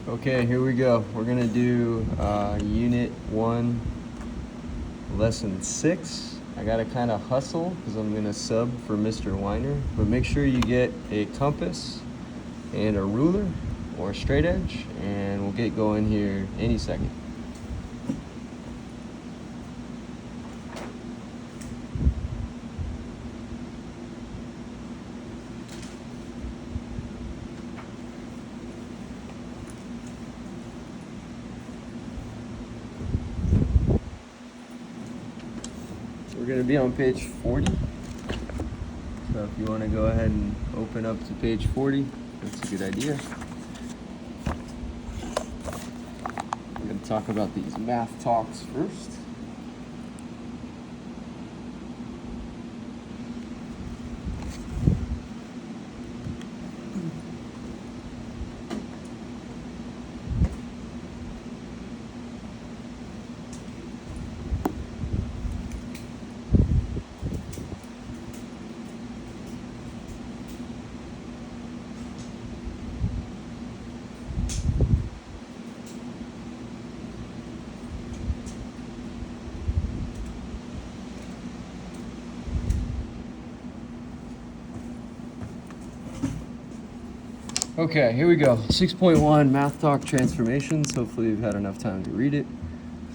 Okay, here we go. We're gonna do Unit 1, Lesson 6. I gotta kind of hustle because I'm gonna sub for Mr. Weiner, but make sure you get a compass and a ruler or a straight edge, and we'll get going here any second. We're going to be on page 40. So if you want to go ahead and open up to page 40, that's a good idea. We're going to talk about these math talks first. Okay, here we go. 6.1 Math Talk Transformations. Hopefully you've had enough time to read it.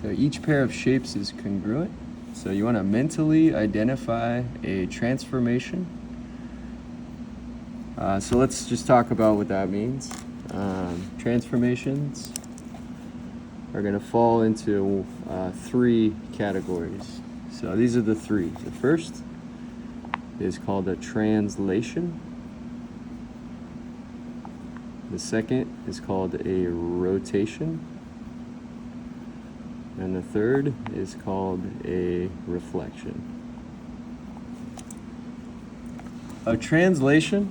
So each pair of shapes is congruent. So you want to mentally identify a transformation. So let's just talk about what that means. Transformations are going to fall into 3 categories. So these are the 3. The first is called a translation. The second is called a rotation. And the third is called a reflection. A translation,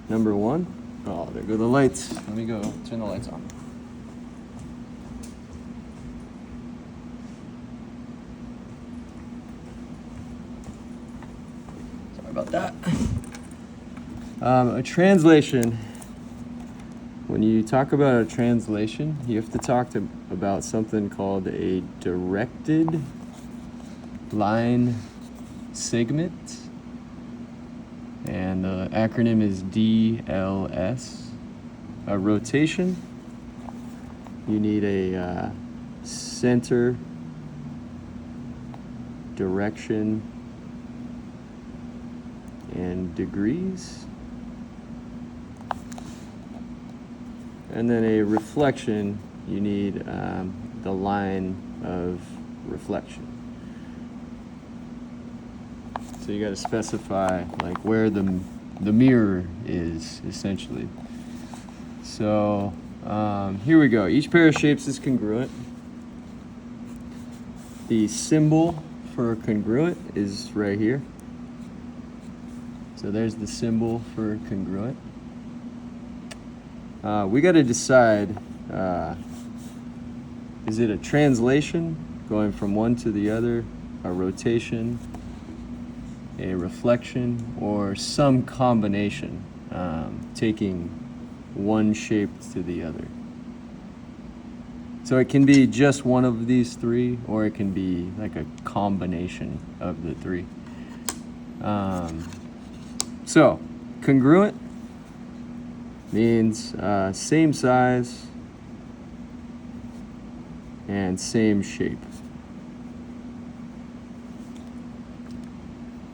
number 1. Oh, there go the lights. Let me go turn the lights on. Sorry about that. A translation. When you talk about a translation, you have to talk about something called a directed line segment, and the acronym is DLS. A rotation, you need a center, direction, and degrees. And then a reflection, you need the line of reflection. So you got to specify like where the mirror is, essentially. So here we go. Each pair of shapes is congruent. The symbol for congruent is right here. So there's the symbol for congruent. We got to decide, is it a translation going from one to the other, a rotation, a reflection, or some combination, taking one shape to the other. So it can be just one of these 3, or it can be like a combination of the 3. So congruent means same size and same shape.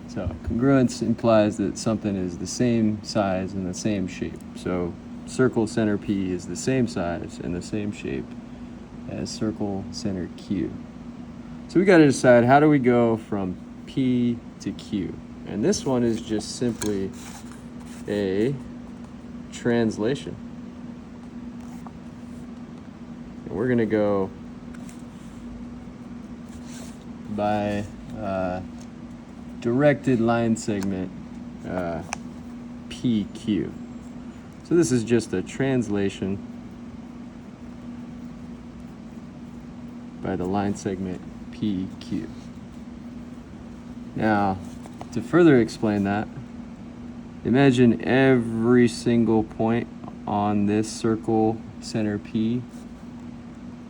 So congruence implies that something is the same size and the same shape. So circle center P is the same size and the same shape as circle center Q. So we got to decide, how do we go from P to Q? And this one is just simply a translation. And we're going to go by directed line segment PQ. So this is just a translation by the line segment PQ. Now, to further explain that, imagine every single point on this circle center P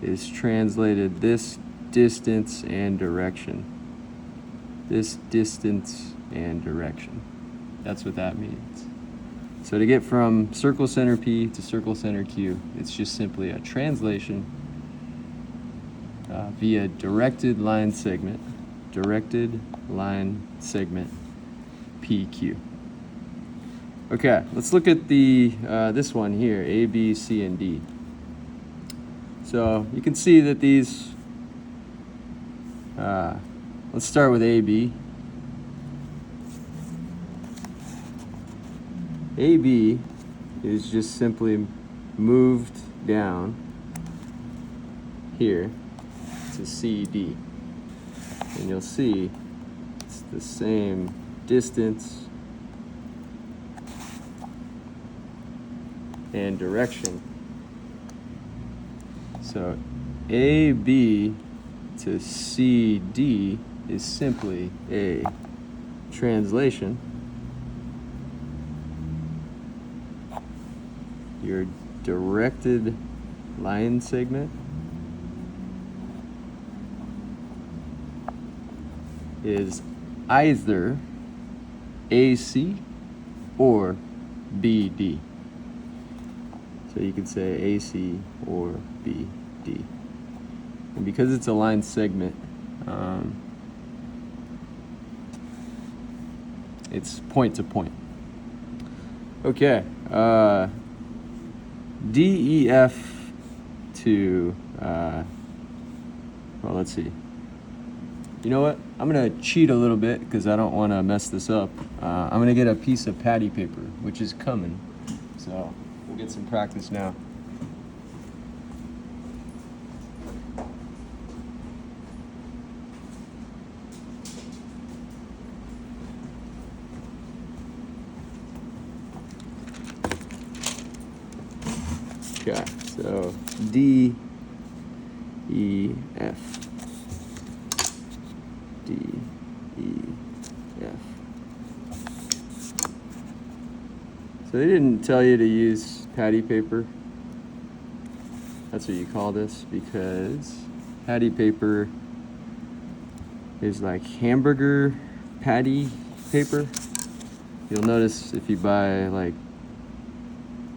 is translated this distance and direction. This distance and direction. That's what that means. So to get from circle center P to circle center Q, it's just simply a translation via directed line segment PQ. Okay, let's look at the this one here, A, B, C, and D. So you can see that these, let's start with AB. AB is just simply moved down here to CD. And you'll see it's the same distance and direction. So AB to CD is simply a translation. Your directed line segment is either AC or BD. So you could say AC or BD. And because it's a line segment, it's point to point. Okay. DEF to, well, let's see. You know what? I'm going to cheat a little bit because I don't want to mess this up. I'm going to get a piece of patty paper, which is coming. So we'll get some practice now. Okay, so D, E, F. D, E, F. So they didn't tell you to use patty paper. That's what you call this, because patty paper is like hamburger patty paper. You'll notice if you buy like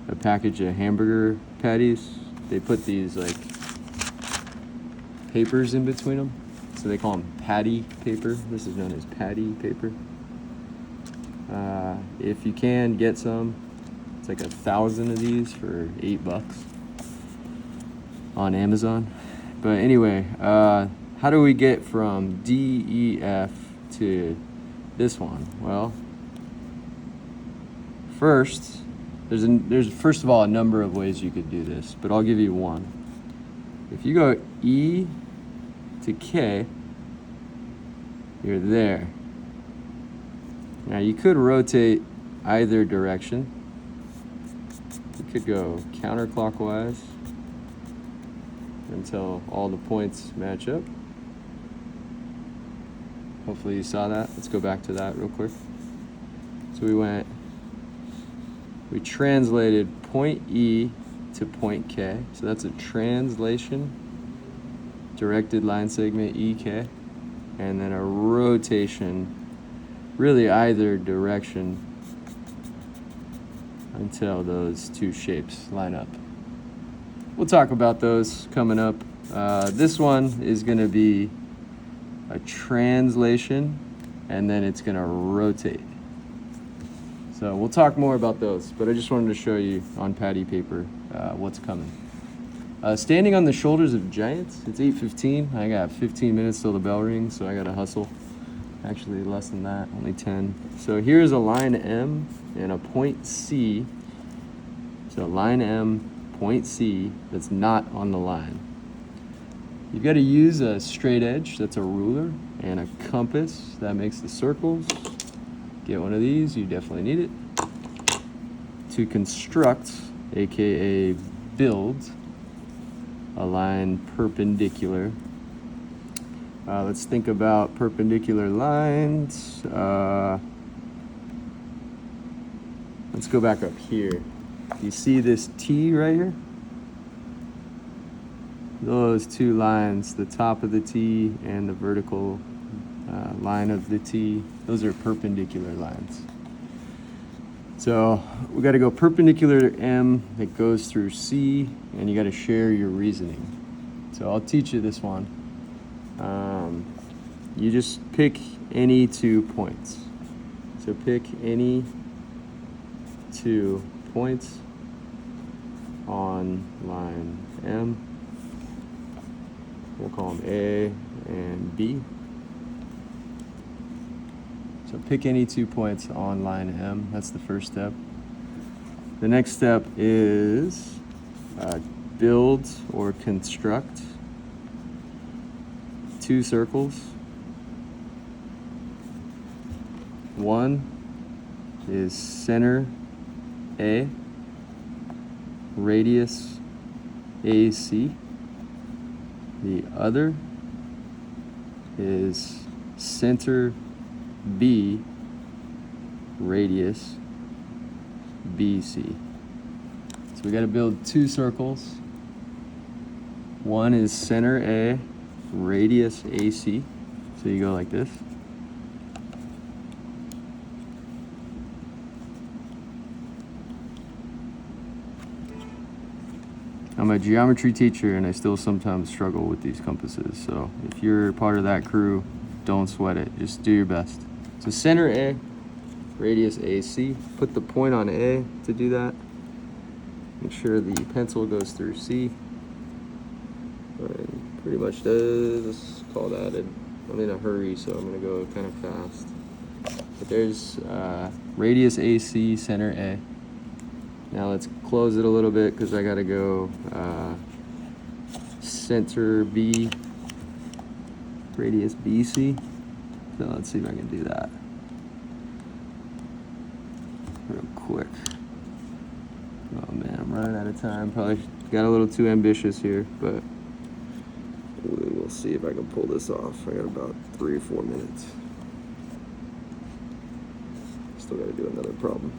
a package of hamburger patties, they put these like papers in between them. So they call them patty paper. This is known as patty paper. If you can get some, it's like 1,000 of these for $8 on Amazon. But anyway, how do we get from DEF to this one? Well, first, there's first of all a number of ways you could do this, but I'll give you one. If you go E to K, you're there. Now you could rotate either direction. You could go counterclockwise until all the points match up. Hopefully you saw that. Let's go back to that real quick. So we translated point E to point K. So that's a translation, directed line segment EK, and then a rotation, really either direction until those two shapes line up. We'll talk about those coming up. This one is going to be a translation, and then it's going to rotate. So we'll talk more about those, but I just wanted to show you on patty paper what's coming. Standing on the shoulders of giants. It's 8:15. I got 15 minutes till the bell rings, so I got to hustle. Actually, less than that, only 10. So here's a line M and a point C. So line M, point C, that's not on the line. You've got to use a straight edge, that's a ruler, and a compass, that makes the circles. Get one of these, you definitely need it. To construct, aka build, a line perpendicular. Let's think about perpendicular lines. Let's go back up here. You see this T right here? those two lines, the top of the T and the vertical line of the T, those are perpendicular lines. So we got to go perpendicular to M that goes through C, and you got to share your reasoning. So I'll teach you this one. You just pick any 2 points. So pick any 2 points on line M. We'll call them A and B. So pick any 2 points on line M. That's the first step. The next step is build or construct 2 circles. One is center A, radius AC. The other is center B, radius BC. So we got to build 2 circles. One is center A, radius AC. So you go like this. I'm a geometry teacher and I still sometimes struggle with these compasses. So if you're part of that crew, don't sweat it. Just do your best. So center A, radius AC. Put the point on A to do that. Make sure the pencil goes through C. And pretty much does. Call that it. I'm in a hurry, so I'm going to go kind of fast. But there's radius AC, center A. Now let's close it a little bit because I got to go center B, radius BC. So let's see if I can do that real quick. Oh man, I'm running out of time. Probably got a little too ambitious here, but we'll see if I can pull this off. I got about 3 or 4 minutes. Still got to do another problem.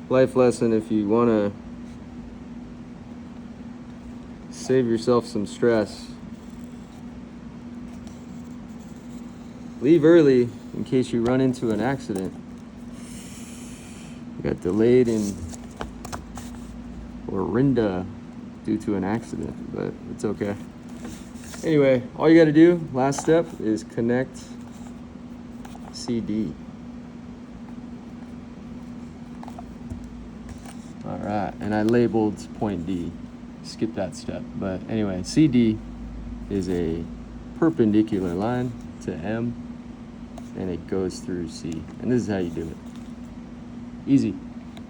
Life lesson: if you want to save yourself some stress, leave early in case you run into an accident. I got delayed in Orinda due to an accident, but it's okay. Anyway, all you got to do, last step, is connect CD. All right, and I labeled point D. Skip that step. But anyway, CD is a perpendicular line to M, and it goes through C. And this is how you do it. Easy,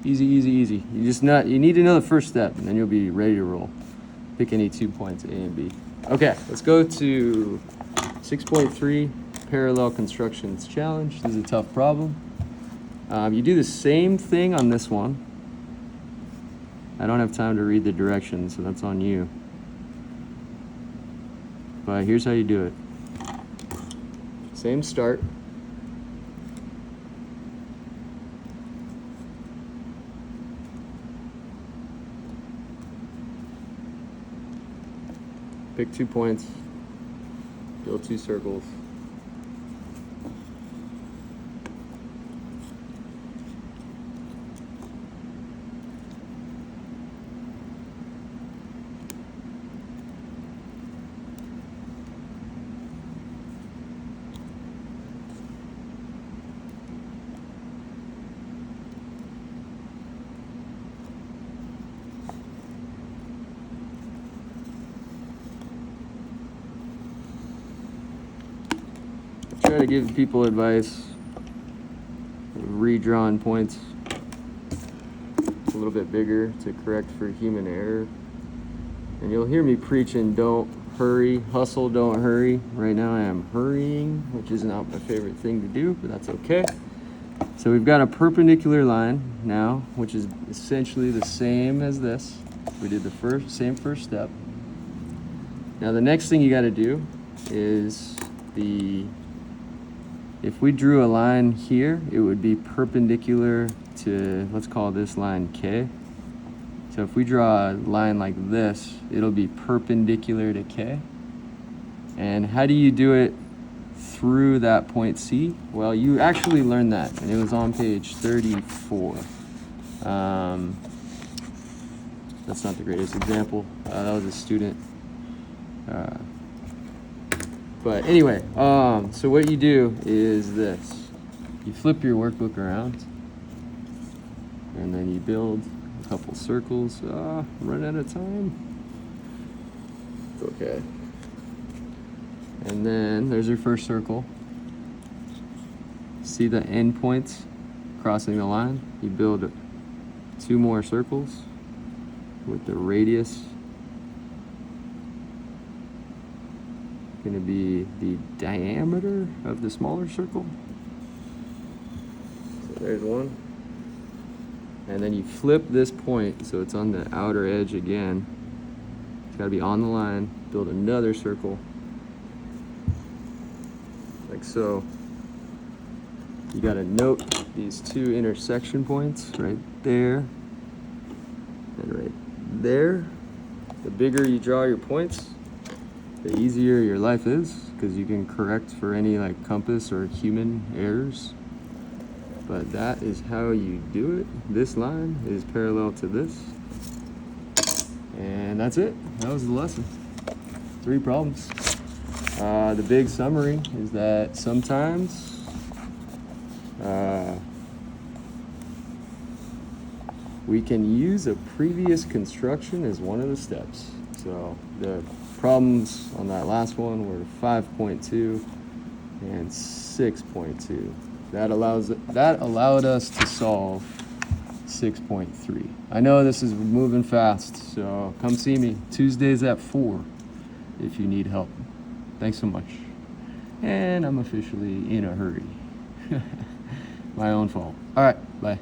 easy, easy, easy. You need to know the first step, and then you'll be ready to roll. Pick any 2 points, A and B. Okay, let's go to 6.3, Parallel Constructions Challenge. This is a tough problem. You do the same thing on this one. I don't have time to read the directions, so that's on you. But here's how you do it. Same start. Pick 2 points. Build 2 circles. Try to give people advice. Redrawn points a little bit bigger to correct for human error. And you'll hear me preaching, don't hurry, hustle, don't hurry. Right now I am hurrying, which is not my favorite thing to do, but that's okay. So we've got a perpendicular line now, which is essentially the same as this. We did the same first step. Now the next thing you got to do is if we drew a line here, it would be perpendicular to, let's call this line K. So if we draw a line like this, it'll be perpendicular to K. And how do you do it through that point C? Well, you actually learned that, and it was on page 34. That's not the greatest example. That was a student. But anyway, so what you do is this. You flip your workbook around, and then you build a couple circles. Run out of time. Okay. And then there's your first circle. See the end points crossing the line? You build 2 more circles with the radius going to be the diameter of the smaller circle. So there's one. And then you flip this point so it's on the outer edge again. It's got to be on the line. Build another circle. Like so. You got to note these 2 intersection points right there and right there. The bigger you draw your points, the easier your life is, because you can correct for any like compass or human errors. But that is how you do it. This line is parallel to this. And that's it. That was the lesson. 3 problems. The big summary is that sometimes we can use a previous construction as one of the steps. So the problems on that last one were 5.2 and 6.2. That allowed us to solve 6.3. I know this is moving fast, so come see me Tuesdays at 4 if you need help. Thanks so much. And I'm officially in a hurry. My own fault. All right, bye.